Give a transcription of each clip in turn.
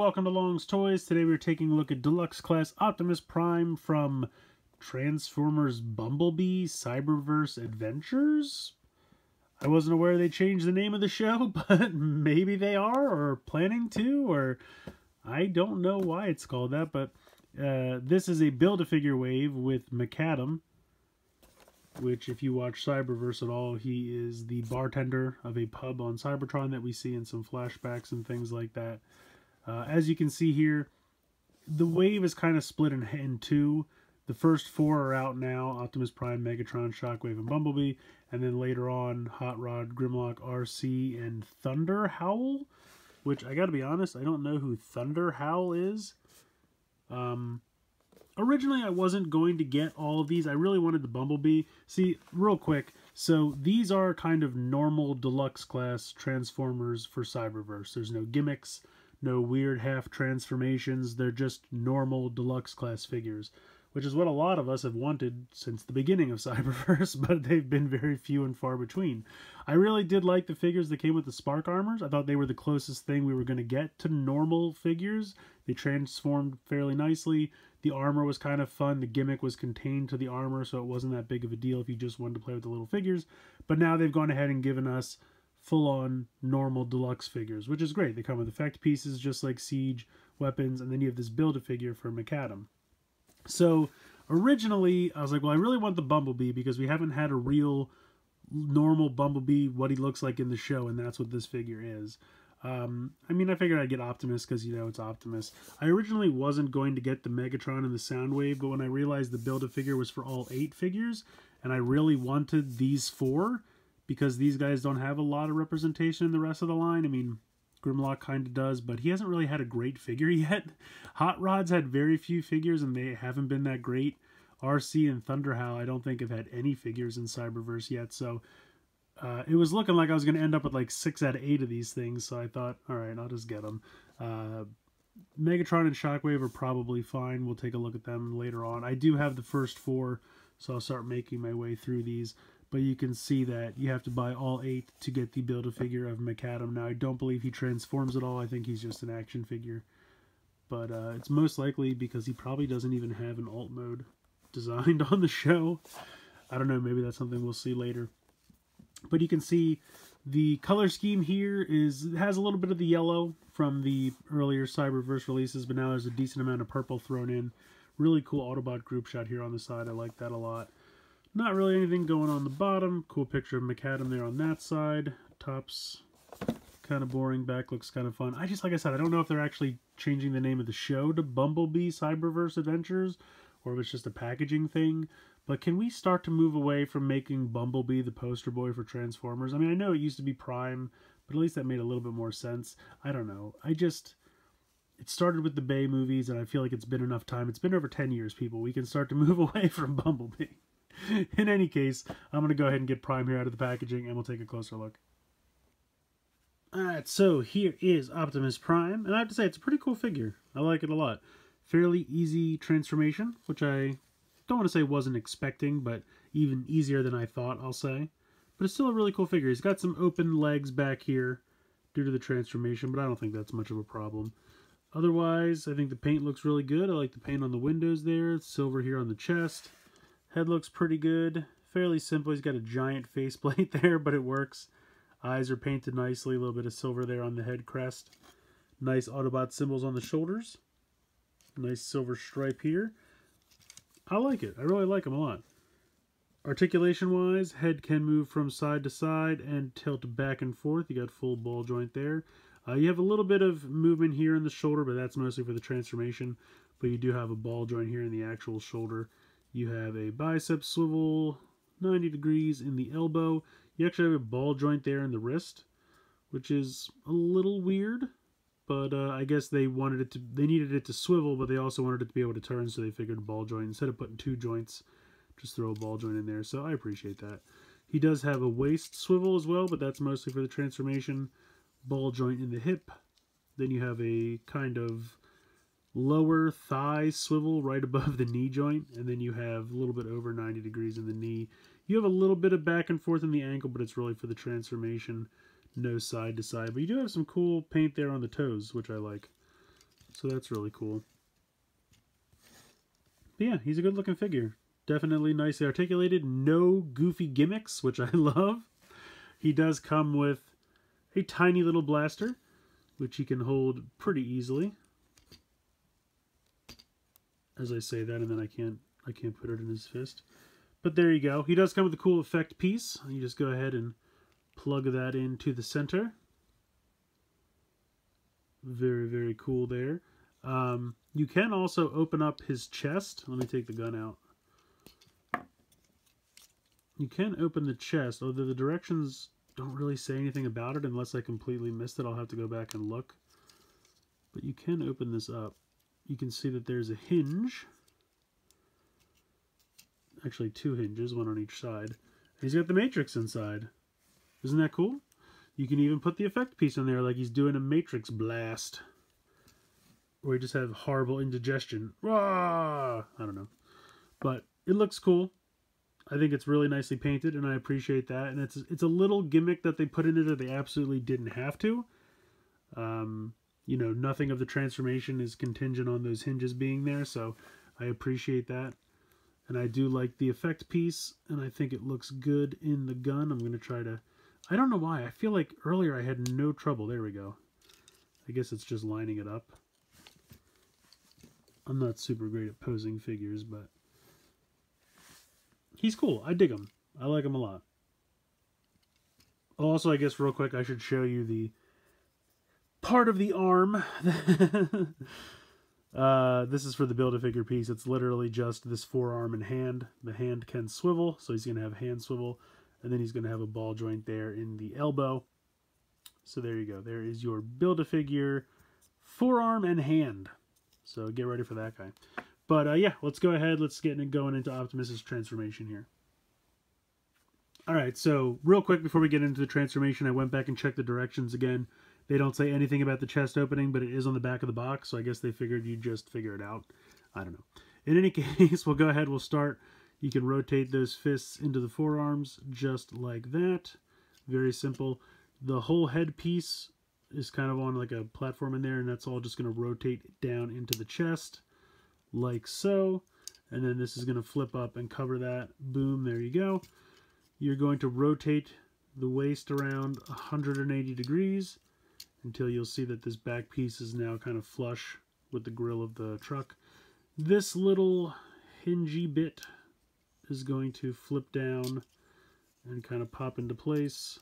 welcome to Long's Toys. Today we're taking a look at Deluxe Class Optimus Prime from Transformers Bumblebee Cyberverse Adventures. I wasn't aware they changed the name of the show, but maybe they are, or planning to, or I don't know why it's called that, but this is a Build-A-Figure wave with McAdam, which if you watch Cyberverse at all, he is the bartender of a pub on Cybertron that we see in some flashbacks and things like that. As you can see here, the wave is kind of split in two. The first four are out now: Optimus Prime, Megatron, Shockwave, and Bumblebee. And then later on, Hot Rod, Grimlock, RC, and Thunder Howl. Which, I gotta be honest, I don't know who Thunder Howl is. Originally, I wasn't going to get all of these. I really wanted the Bumblebee. See, real quick, so these are kind of normal deluxe class Transformers for Cyberverse. There's no gimmicks, no weird half transformations. They're just normal deluxe class figures, which is what a lot of us have wanted since the beginning of Cyberverse, but they've been very few and far between. I really did like the figures that came with the Spark Armors. I thought they were the closest thing we were going to get to normal figures. They transformed fairly nicely. The armor was kind of fun. The gimmick was contained to the armor, so it wasn't that big of a deal if you just wanted to play with the little figures. But now they've gone ahead and given us full-on normal deluxe figures, which is great. They come with effect pieces just like Siege, weapons, and then you have this Build-A-Figure for McAdam. So originally I was like, well, I really want the Bumblebee because we haven't had a real normal Bumblebee, what he looks like in the show, and that's what this figure is. I mean, I figured I'd get Optimus because, you know, it's Optimus. I originally wasn't going to get the Megatron and the Soundwave, but when I realized the Build-A-Figure was for all 8 figures, and I really wanted these 4, because these guys don't have a lot of representation in the rest of the line. I mean, Grimlock kind of does, but he hasn't really had a great figure yet. Hot Rod's had very few figures, and they haven't been that great. RC and Thunderhowl, I don't think have had any figures in Cyberverse yet, so it was looking like I was going to end up with like 6 out of 8 of these things, so I thought, alright, I'll just get them. Megatron and Shockwave are probably fine. We'll take a look at them later on. I do have the first 4, so I'll start making my way through these. But you can see that you have to buy all 8 to get the Build-A-Figure of McAdam. Now, I don't believe he transforms at all. I think he's just an action figure. But it's most likely because he probably doesn't even have an alt mode designed on the show. I don't know, maybe that's something we'll see later. But you can see the color scheme here has a little bit of the yellow from the earlier Cyberverse releases, but now there's a decent amount of purple thrown in. Really cool Autobot group shot here on the side. I like that a lot. Not really anything going on the bottom. Cool picture of McAdam there on that side. Top's kind of boring. Back looks kind of fun. Like I said, I don't know if they're actually changing the name of the show to Bumblebee Cyberverse Adventures, or if it's just a packaging thing. But can we start to move away from making Bumblebee the poster boy for Transformers? I mean, I know it used to be Prime, but at least that made a little bit more sense. I don't know. It started with the Bay movies, and I feel like it's been enough time. It's been over 10 years, people. We can start to move away from Bumblebee. In any case, I'm going to go ahead and get Prime here out of the packaging, and we'll take a closer look. Alright, so here is Optimus Prime, and I have to say, it's a pretty cool figure. I like it a lot. Fairly easy transformation, which I don't want to say wasn't expecting, but even easier than I thought, I'll say. But it's still a really cool figure. He's got some open legs back here due to the transformation, but I don't think that's much of a problem. Otherwise, I think the paint looks really good. I like the paint on the windows there. It's silver here on the chest. Head looks pretty good. Fairly simple. He's got a giant faceplate there, but it works. Eyes are painted nicely. A little bit of silver there on the head crest. Nice Autobot symbols on the shoulders. Nice silver stripe here. I like it. I really like him a lot. Articulation-wise, head can move from side to side and tilt back and forth. You got full ball joint there. You have a little bit of movement here in the shoulder, but that's mostly for the transformation. But you do have a ball joint here in the actual shoulder. You have a bicep swivel, 90 degrees in the elbow. You actually have a ball joint there in the wrist, which is a little weird. But I guess they needed it to swivel, but they also wanted it to be able to turn, so they figured a ball joint. Instead of putting 2 joints, just throw a ball joint in there. So I appreciate that. He does have a waist swivel as well, but that's mostly for the transformation. Ball joint in the hip. Then you have a kind of lower thigh swivel right above the knee joint, and then you have a little bit over 90 degrees in the knee. You have a little bit of back and forth in the ankle, but it's really for the transformation. No side to side, but you do have some cool paint there on the toes, which I like. So that's really cool. But yeah, he's a good looking figure. Definitely nicely articulated. No goofy gimmicks, which I love. He does come with a tiny little blaster, which he can hold pretty easily. As I say that, and then I can't put it in his fist. But there you go. He does come with a cool effect piece. You just go ahead and plug that into the center. Very, very cool there. You can also open up his chest. Let me take the gun out. You can open the chest, although the directions don't really say anything about it unless I completely missed it. I'll have to go back and look. But you can open this up. You can see that there's a hinge. Actually, 2 hinges, one on each side. And he's got the Matrix inside. Isn't that cool? You can even put the effect piece in there like he's doing a Matrix blast. Or he just have horrible indigestion. Rah! I don't know. But it looks cool. I think it's really nicely painted, and I appreciate that. And it's a little gimmick that they put in it that they absolutely didn't have to. You know, nothing of the transformation is contingent on those hinges being there, so I appreciate that. And I do like the effect piece, and I think it looks good in the gun. I'm going to try to... I don't know why. I feel like earlier I had no trouble. There we go. I guess it's just lining it up. I'm not super great at posing figures, but... he's cool. I dig him. I like him a lot. Also, I guess real quick, I should show you the part of the arm. This is for the Build-A-Figure piece. It's literally just this forearm and hand. The hand can swivel, so he's going to have hand swivel. And then he's going to have a ball joint there in the elbow. So there you go. There is your Build-A-Figure forearm and hand. So get ready for that guy. But yeah, let's go ahead. Let's get going into Optimus's transformation here. Alright, so real quick before we get into the transformation, I went back and checked the directions again. They don't say anything about the chest opening, but it is on the back of the box, so I guess they figured you'd just figure it out. I don't know. In any case, we'll go ahead, we'll start. You can rotate those fists into the forearms just like that. Very simple. The whole head piece is kind of on like a platform in there, and that's all just going to rotate down into the chest, like so. And then this is going to flip up and cover that. Boom, there you go. You're going to rotate the waist around 180 degrees until you'll see that this back piece is now kind of flush with the grill of the truck. This little hingy bit is going to flip down and kind of pop into place,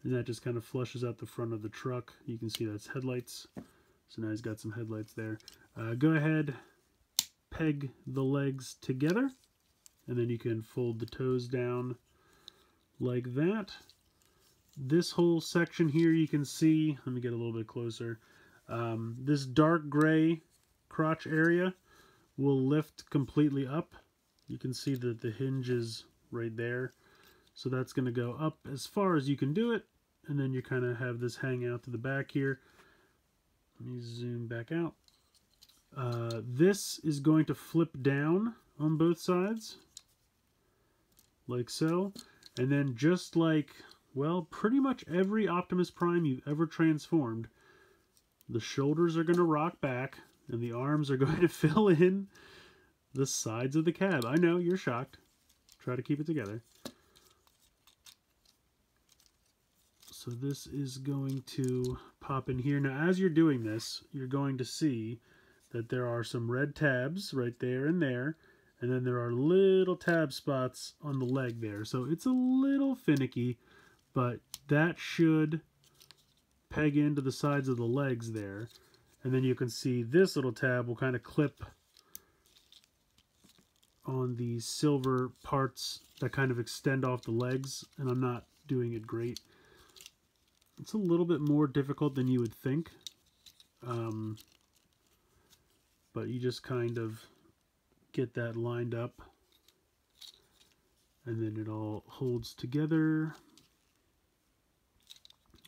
and that just kind of flushes out the front of the truck. You can see that's headlights, so now he's got some headlights there. Go ahead, peg the legs together, and then you can fold the toes down like that. This whole section here you can see, let me get a little bit closer, this dark gray crotch area will lift completely up. You can see that the hinge is right there, so that's going to go up as far as you can do it, and then you kind of have this hang out to the back here. Let me zoom back out. This is going to flip down on both sides like so, and then just like, well, pretty much every Optimus Prime you've ever transformed, the shoulders are going to rock back and the arms are going to fill in the sides of the cab. I know, you're shocked. Try to keep it together. So this is going to pop in here. Now, as you're doing this, you're going to see that there are some red tabs right there and there. And then there are little tab spots on the leg there. So it's a little finicky, but that should peg into the sides of the legs there. And then you can see this little tab will kind of clip on the silver parts that kind of extend off the legs. And I'm not doing it great. It's a little bit more difficult than you would think. But you just kind of get that lined up, and then it all holds together,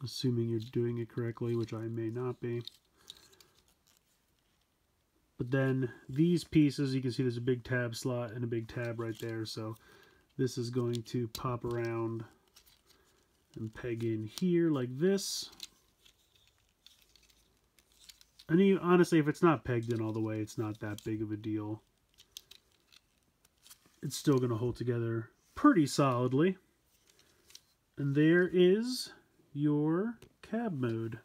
assuming you're doing it correctly, which I may not be. But then these pieces, you can see there's a big tab slot and a big tab right there, so this is going to pop around and peg in here like this. And honestly, if it's not pegged in all the way, it's not that big of a deal. It's still going to hold together pretty solidly. And there is your cab mode.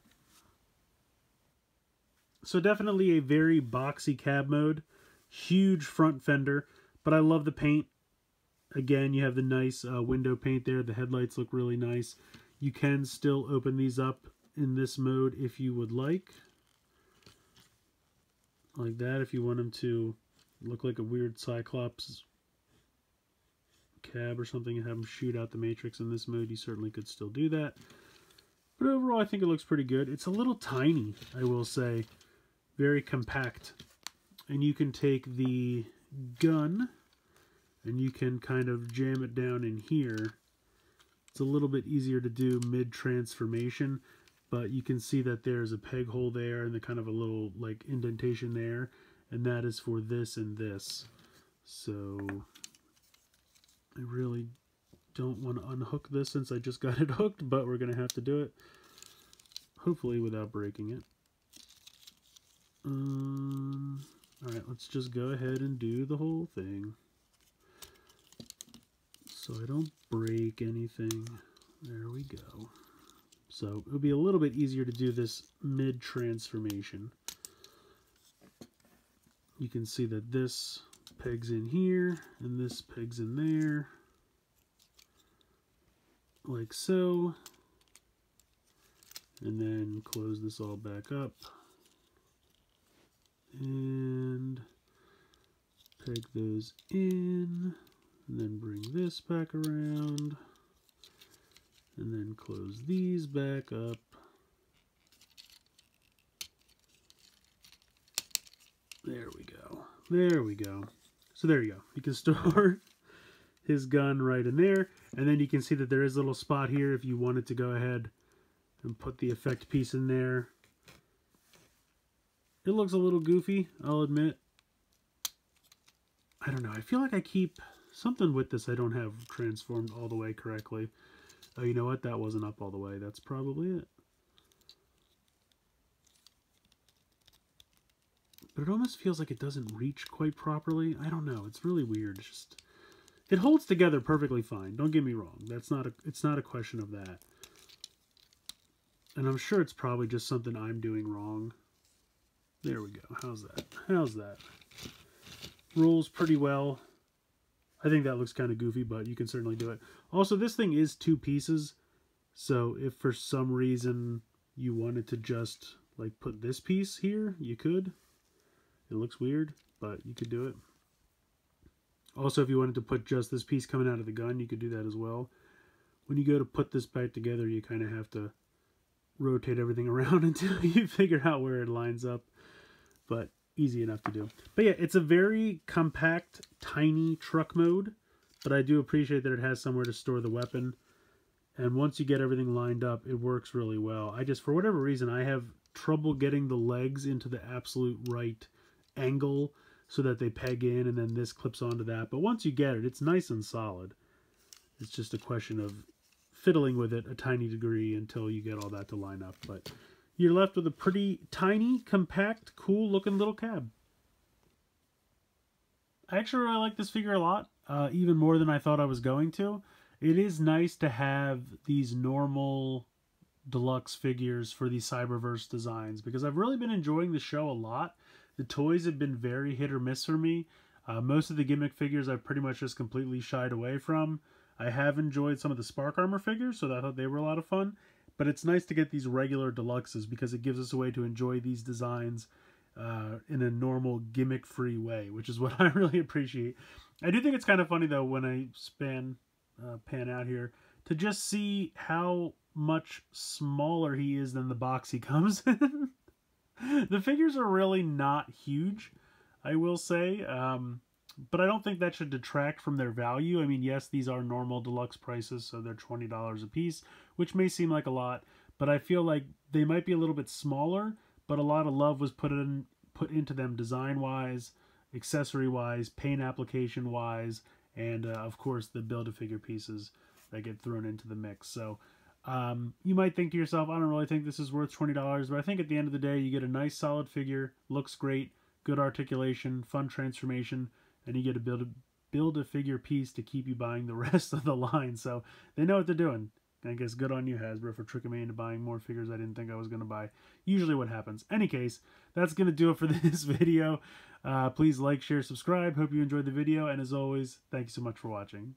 So definitely a very boxy cab mode. Huge front fender, but I love the paint. Again, you have the nice window paint there. The headlights look really nice. You can still open these up in this mode if you would like. Like that, if you want them to look like a weird Cyclops cab or something and have them shoot out the Matrix in this mode, you certainly could still do that. But overall, I think it looks pretty good. It's a little tiny, I will say. Very compact. And you can take the gun and you can kind of jam it down in here. It's a little bit easier to do mid-transformation, but you can see that there's a peg hole there and the kind of a little like indentation there, and that is for this and this. So I really don't want to unhook this since I just got it hooked, but we're going to have to do it, hopefully without breaking it. Alright, let's just go ahead and do the whole thing so I don't break anything. There we go. So it'll be a little bit easier to do this mid-transformation. You can see that this pegs in here and this pegs in there, like so. And then close this all back up. And peg those in, and then bring this back around, and then close these back up. There we go. There we go. So there you go. You can store his gun right in there, and then you can see that there is a little spot here if you wanted to go ahead and put the effect piece in there. It looks a little goofy, I'll admit. I don't know. I feel like I keep something with this I don't have transformed all the way correctly. Oh, you know what? That wasn't up all the way. That's probably it. But it almost feels like it doesn't reach quite properly. I don't know. It's really weird. It's just, it holds together perfectly fine. Don't get me wrong. It's not a question of that. And I'm sure it's probably just something I'm doing wrong. There we go. How's that? How's that? Rolls pretty well. I think that looks kind of goofy, but you can certainly do it. Also, this thing is 2 pieces. So if for some reason you wanted to just like put this piece here, you could. It looks weird, but you could do it. Also, if you wanted to put just this piece coming out of the gun, you could do that as well. When you go to put this back together, you kind of have to rotate everything around until you figure out where it lines up. But easy enough to do. But yeah, it's a very compact, tiny truck mode, but I do appreciate that it has somewhere to store the weapon. And once you get everything lined up, it works really well. I just, for whatever reason, I have trouble getting the legs into the absolute right angle so that they peg in, and then this clips onto that. But once you get it, it's nice and solid. It's just a question of fiddling with it a tiny degree until you get all that to line up. But you're left with a pretty tiny, compact, cool-looking little cab. I actually really like this figure a lot, even more than I thought I was going to. It is nice to have these normal deluxe figures for these Cyberverse designs, because I've really been enjoying the show a lot. The toys have been very hit or miss for me. Most of the gimmick figures I've pretty much just completely shied away from. I have enjoyed some of the Spark Armor figures, so I thought they were a lot of fun. But it's nice to get these regular deluxes because it gives us a way to enjoy these designs in a normal gimmick-free way, which is what I really appreciate. I do think it's kind of funny, though, when I pan out here, to just see how much smaller he is than the box he comes in. The figures are really not huge, I will say, but I don't think that should detract from their value. I mean, yes, these are normal deluxe prices, so they're $20 a piece, which may seem like a lot, but I feel like they might be a little bit smaller, but a lot of love was put into them design-wise, accessory-wise, paint application-wise, and of course the Build-A-Figure pieces that get thrown into the mix. So You might think to yourself, I don't really think this is worth $20, but I think at the end of the day, you get a nice solid figure, looks great, good articulation, fun transformation, and you get to build a figure piece to keep you buying the rest of the line. So they know what they're doing. I guess good on you, Hasbro, for tricking me into buying more figures I didn't think I was going to buy. Usually what happens. Any case, that's going to do it for this video. Please like, share, subscribe. Hope you enjoyed the video. And as always, thank you so much for watching.